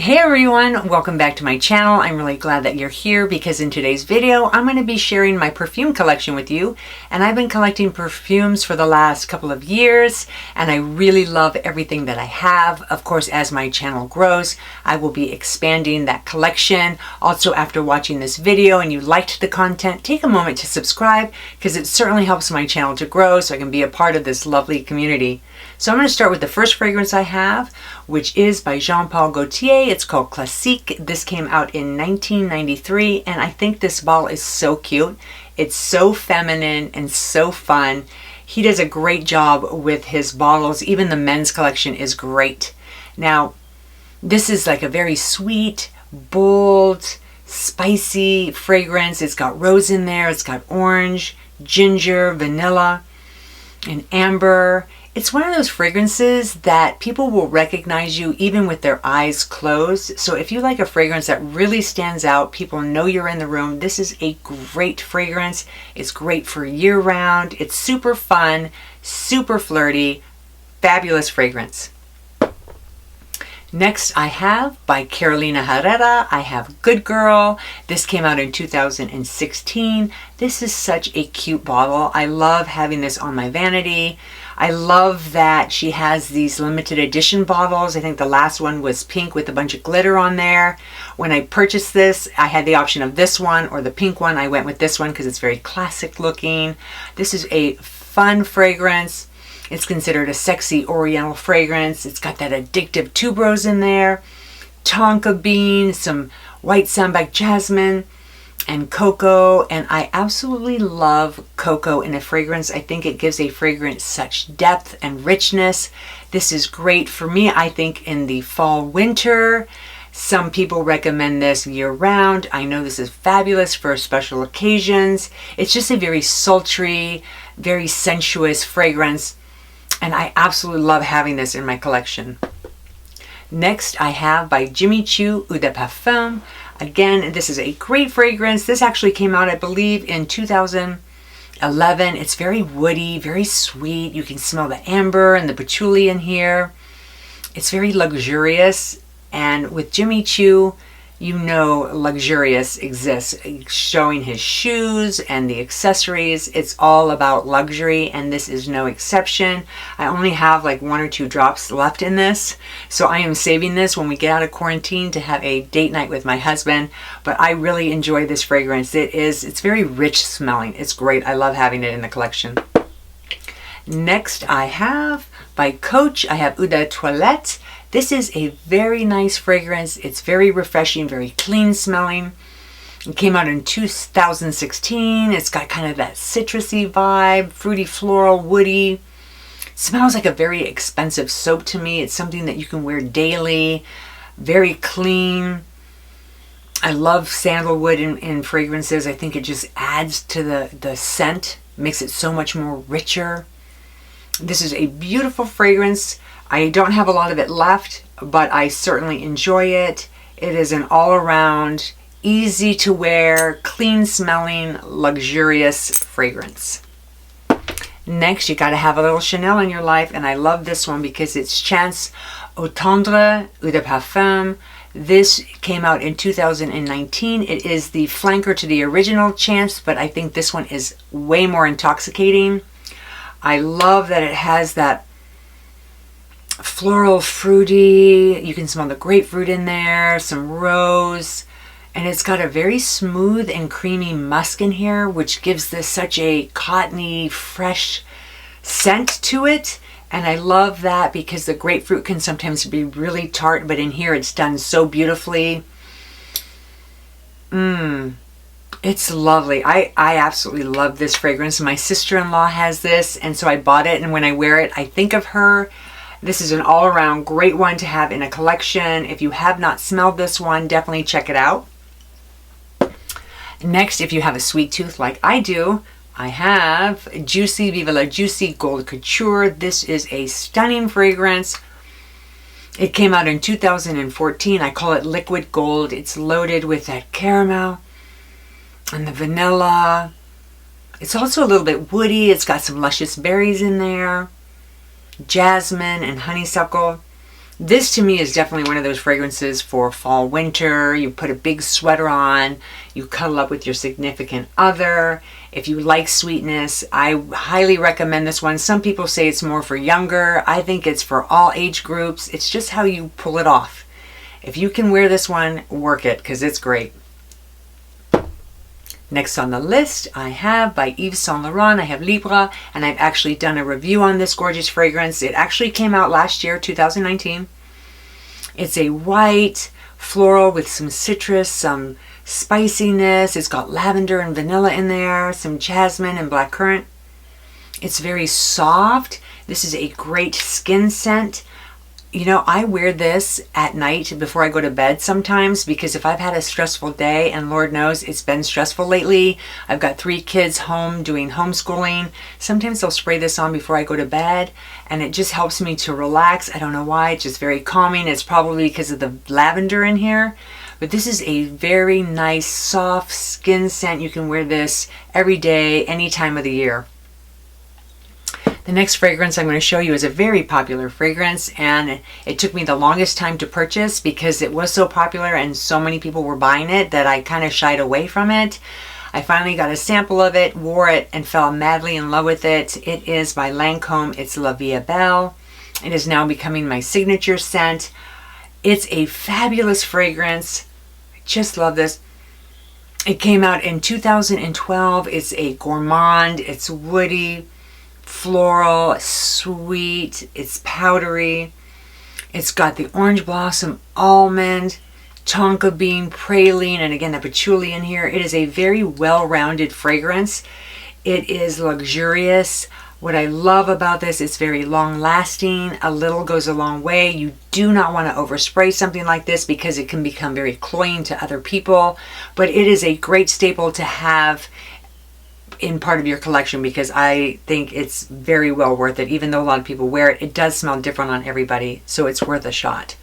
Hey everyone, welcome back to my channel. I'm really glad that you're here because in today's video I'm going to be sharing my perfume collection with you, and I've been collecting perfumes for the last couple of years and I really love everything that I have. Of course, as my channel grows, I will be expanding that collection. Also, after watching this video and you liked the content, take a moment to subscribe because it certainly helps my channel to grow so I can be a part of this lovely community. So I'm going to start with the first fragrance I have, which is by Jean-Paul Gaultier. It's called Classique. This came out in 1993, and I think this bottle is so cute. It's so feminine and so fun. He does a great job with his bottles. Even the men's collection is great. Now, this is like a very sweet, bold, spicy fragrance. It's got rose in there. It's got orange, ginger, vanilla, and amber. It's one of those fragrances that people will recognize you even with their eyes closed. So if you like a fragrance that really stands out, people know you're in the room, this is a great fragrance. It's great for year round. It's super fun, super flirty, fabulous fragrance. Next I have by Carolina Herrera, I have Good Girl. This came out in 2016. This is such a cute bottle. I love having this on my vanity. I love that she has these limited edition bottles. I think the last one was pink with a bunch of glitter on there. When I purchased this, I had the option of this one or the pink one. I went with this one because it's very classic looking. This is a fun fragrance. It's considered a sexy oriental fragrance. It's got that addictive tuberose in there, tonka bean, some white sambac jasmine, and cocoa. And I absolutely love cocoa in a fragrance. I think it gives a fragrance such depth and richness. This is great for me, I think, in the fall winter. Some people recommend this year round. I know this is fabulous for special occasions. It's just a very sultry, very sensuous fragrance, and I absolutely love having this in my collection. Next I have by Jimmy Choo, Eau de Parfum. Again, this is a great fragrance. This actually came out, I believe, in 2011. It's very woody, very sweet. You can smell the amber and the patchouli in here. It's very luxurious. And with Jimmy Choo, you know luxurious exists. Showing his shoes and the accessories, it's all about luxury, and this is no exception. I only have like 1 or 2 drops left in this, so I am saving this when we get out of quarantine to have a date night with my husband. But I really enjoy this fragrance. It's very rich smelling. It's great. I love having it in the collection. Next I have by Coach, I have Eau de Toilette. This is a very nice fragrance. It's very refreshing, very clean smelling. It came out in 2016. It's got kind of that citrusy vibe, fruity, floral, woody. It smells like a very expensive soap to me. It's something that you can wear daily, very clean. I love sandalwood in fragrances. I think it just adds to the scent, makes it so much more richer. This is a beautiful fragrance. I don't have a lot of it left, but I certainly enjoy it. It is an all-around, easy to wear, clean smelling, luxurious fragrance. Next, you gotta have a little Chanel in your life, and I love this one because it's Chance Eau Tendre, Eau de Parfum. This came out in 2019. It is the flanker to the original Chance, but I think this one is way more intoxicating. I love that it has that floral, fruity, you can smell the grapefruit in there, some rose, and it's got a very smooth and creamy musk in here, which gives this such a cottony, fresh scent to it. And I love that because the grapefruit can sometimes be really tart, but in here it's done so beautifully. It's lovely. I absolutely love this fragrance. My sister-in-law has this, and so I bought it, and when I wear it, I think of her. This is an all-around great one to have in a collection. If you have not smelled this one, definitely check it out. Next, if you have a sweet tooth like I do, I have Juicy, Vive la Juicy Gold Couture. This is a stunning fragrance. It came out in 2014. I call it liquid gold. It's loaded with that caramel and the vanilla. It's also a little bit woody. It's got some luscious berries in there, jasmine and honeysuckle. This to me is definitely one of those fragrances for fall, winter. You put a big sweater on, you cuddle up with your significant other. If you like sweetness, I highly recommend this one. Some people say it's more for younger. I think it's for all age groups. It's just how you pull it off. If you can wear this one, work it, because it's great. Next on the list, I have by Yves Saint Laurent, I have Libre, and I've actually done a review on this gorgeous fragrance. It actually came out last year, 2019. It's a white floral with some citrus, some spiciness. It's got lavender and vanilla in there, some jasmine and blackcurrant. It's very soft. This is a great skin scent. You know, I wear this at night before I go to bed sometimes, because if I've had a stressful day, and Lord knows it's been stressful lately, I've got 3 kids home doing homeschooling, sometimes I'll spray this on before I go to bed, and it just helps me to relax. I don't know why, it's just very calming. It's probably because of the lavender in here, but this is a very nice, soft skin scent. You can wear this every day, any time of the year. The next fragrance I'm going to show you is a very popular fragrance, and it took me the longest time to purchase because it was so popular and so many people were buying it that I kind of shied away from it. I finally got a sample of it, wore it, and fell madly in love with it. It is by Lancôme. It's La Vie est Belle. It is now becoming my signature scent. It's a fabulous fragrance. I just love this. It came out in 2012. It's a gourmand. It's woody, floral, sweet, it's powdery. It's got the orange blossom, almond, tonka bean, praline, and again the patchouli in here. It is a very well-rounded fragrance. It is luxurious. What I love about this, it's very long-lasting. A little goes a long way. You do not want to overspray something like this because it can become very cloying to other people, but it is a great staple to have in part of your collection because I think it's very well worth it. Even though a lot of people wear it, it does smell different on everybody, so it's worth a shot.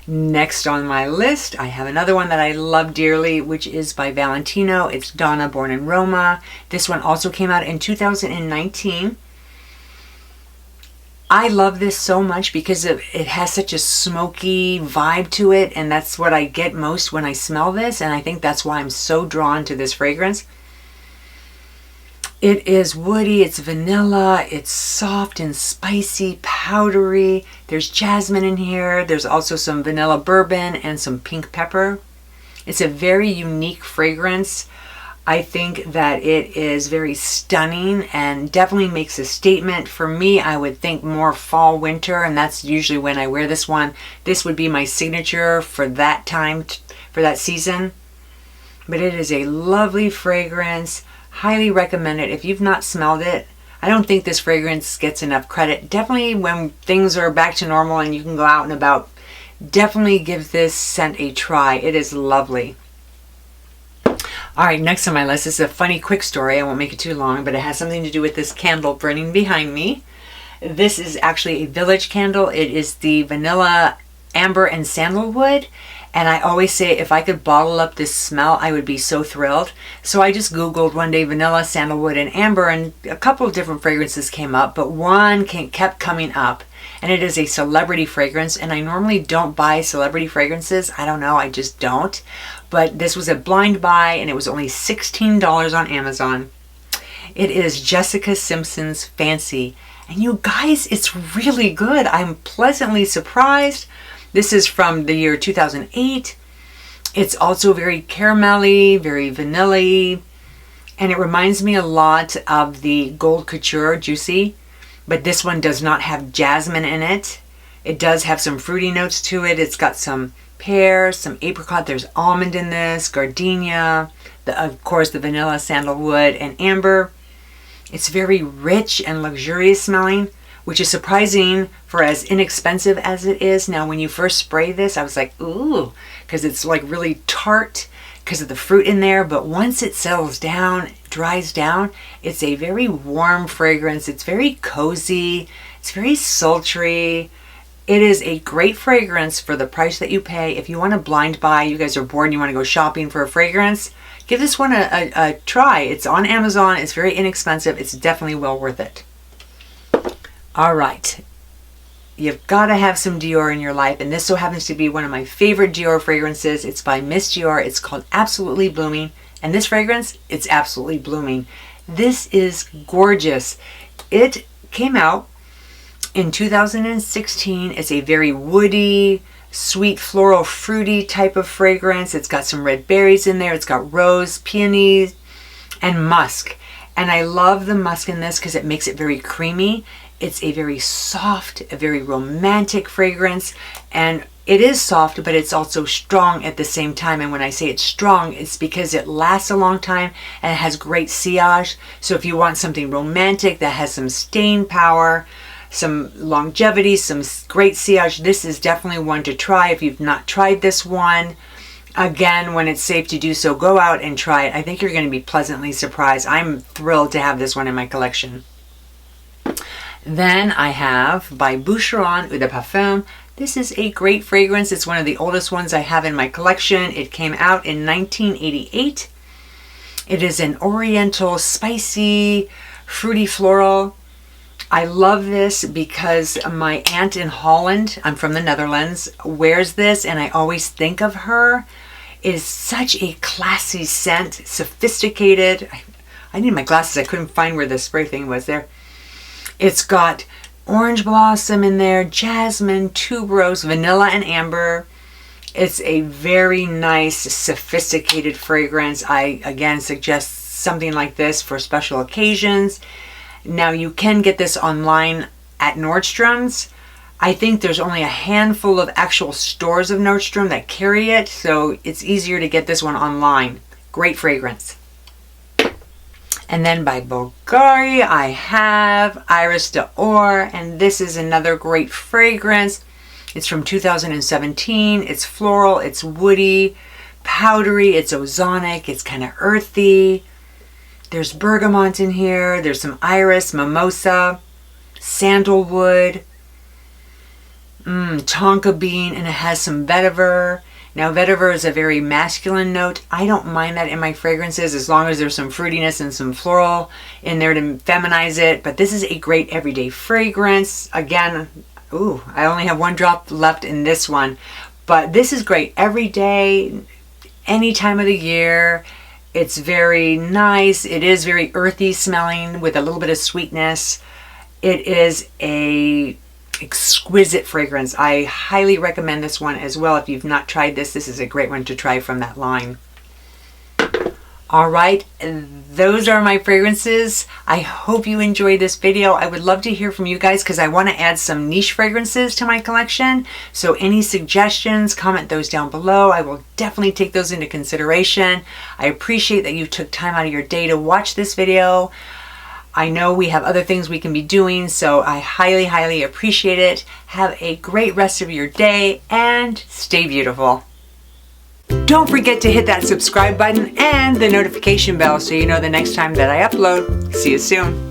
Next on my list, I have another one that I love dearly, which is by Valentino. It's Donna Born in Roma. This one also came out in 2019. I love this so much because it has such a smoky vibe to it, and that's what I get most when I smell this, and I think that's why I'm so drawn to this fragrance. It is woody, it's vanilla, it's soft and spicy, powdery. There's jasmine in here. There's also some vanilla bourbon and some pink pepper. It's a very unique fragrance. I think that it is very stunning and definitely makes a statement. For me, I would think more fall, winter, and that's usually when I wear this one. This would be my signature for that time, for that season. But it is a lovely fragrance. Highly recommend it. If you've not smelled it, I don't think this fragrance gets enough credit. Definitely when things are back to normal and you can go out and about, definitely give this scent a try. It is lovely. Alright, next on my list is a funny quick story. I won't make it too long, but it has something to do with this candle burning behind me. This is actually a village candle. It is the vanilla, amber, and sandalwood. And I always say if I could bottle up this smell, I would be so thrilled. So I just Googled one day vanilla, sandalwood, and amber, and a couple of different fragrances came up, but one kept coming up. And it is a celebrity fragrance, and I normally don't buy celebrity fragrances. I don't know, I just don't. But this was a blind buy, and it was only $16 on Amazon. It is Jessica Simpson's Fancy. And you guys, it's really good. I'm pleasantly surprised. This is from the year 2008. It's also very caramelly, very vanilla-y, and it reminds me a lot of the Gold Couture Juicy, but this one does not have jasmine in it. It does have some fruity notes to it. It's got some pear, some apricot, there's almond in this, gardenia, of course the vanilla, sandalwood, and amber. It's very rich and luxurious smelling, which is surprising for as inexpensive as it is. Now, when you first spray this, I was like, ooh, because it's like really tart because of the fruit in there. But once it settles down, dries down, it's a very warm fragrance. It's very cozy. It's very sultry. It is a great fragrance for the price that you pay. If you want to blind buy, you guys are bored and you want to go shopping for a fragrance, give this one a try. It's on Amazon. It's very inexpensive. It's definitely well worth it. All right. you've got to have some Dior in your life, and this so happens to be one of my favorite Dior fragrances. It's by Miss Dior. It's called Absolutely Blooming, and this fragrance, it's absolutely blooming. This is gorgeous. It came out in 2016. It's a very woody, sweet, floral, fruity type of fragrance. It's got some red berries in there. It's got rose, peony, and musk. And I love the musk in this because it makes it very creamy. It's a very soft, a very romantic fragrance. And it is soft, but it's also strong at the same time. And when I say it's strong, it's because it lasts a long time and it has great sillage. So if you want something romantic that has some staying power, some longevity, some great sillage, this is definitely one to try if you've not tried this one. Again, when it's safe to do so, go out and try it. I think you're going to be pleasantly surprised. I'm thrilled to have this one in my collection. Then I have by Boucheron Eau de Parfum. This is a great fragrance. It's one of the oldest ones I have in my collection. It came out in 1988. It is an oriental, spicy, fruity floral. I love this because my aunt in Holland, I'm from the Netherlands, wears this, and I always think of her. It is such a classy scent, sophisticated. I need my glasses. I couldn't find where the spray thing was there. It's got orange blossom in there, jasmine, tuberose, vanilla, and amber. It's a very nice, sophisticated fragrance. I, again, suggest something like this for special occasions. Now, you can get this online at Nordstrom's. I think there's only a handful of actual stores of Nordstrom that carry it, so it's easier to get this one online. Great fragrance. And then by Bulgari, I have Iris d'Or, and this is another great fragrance. It's from 2017. It's floral, it's woody, powdery, it's ozonic, it's kind of earthy. There's bergamot in here. There's some iris, mimosa, sandalwood, tonka bean, and it has some vetiver. Now, vetiver is a very masculine note. I don't mind that in my fragrances as long as there's some fruitiness and some floral in there to feminize it. But this is a great everyday fragrance. Again, I only have one drop left in this one. But this is great every day, any time of the year. It's very nice. It is very earthy smelling with a little bit of sweetness. It is a exquisite fragrance. I highly recommend this one as well. If you've not tried this, this is a great one to try from that line. All right, those are my fragrances. I hope you enjoyed this video. I would love to hear from you guys because I want to add some niche fragrances to my collection. So any suggestions, comment those down below. I will definitely take those into consideration. I appreciate that you took time out of your day to watch this video. I know we have other things we can be doing, so I highly, highly appreciate it. Have a great rest of your day and stay beautiful. Don't forget to hit that subscribe button and the notification bell so you know the next time that I upload. See you soon.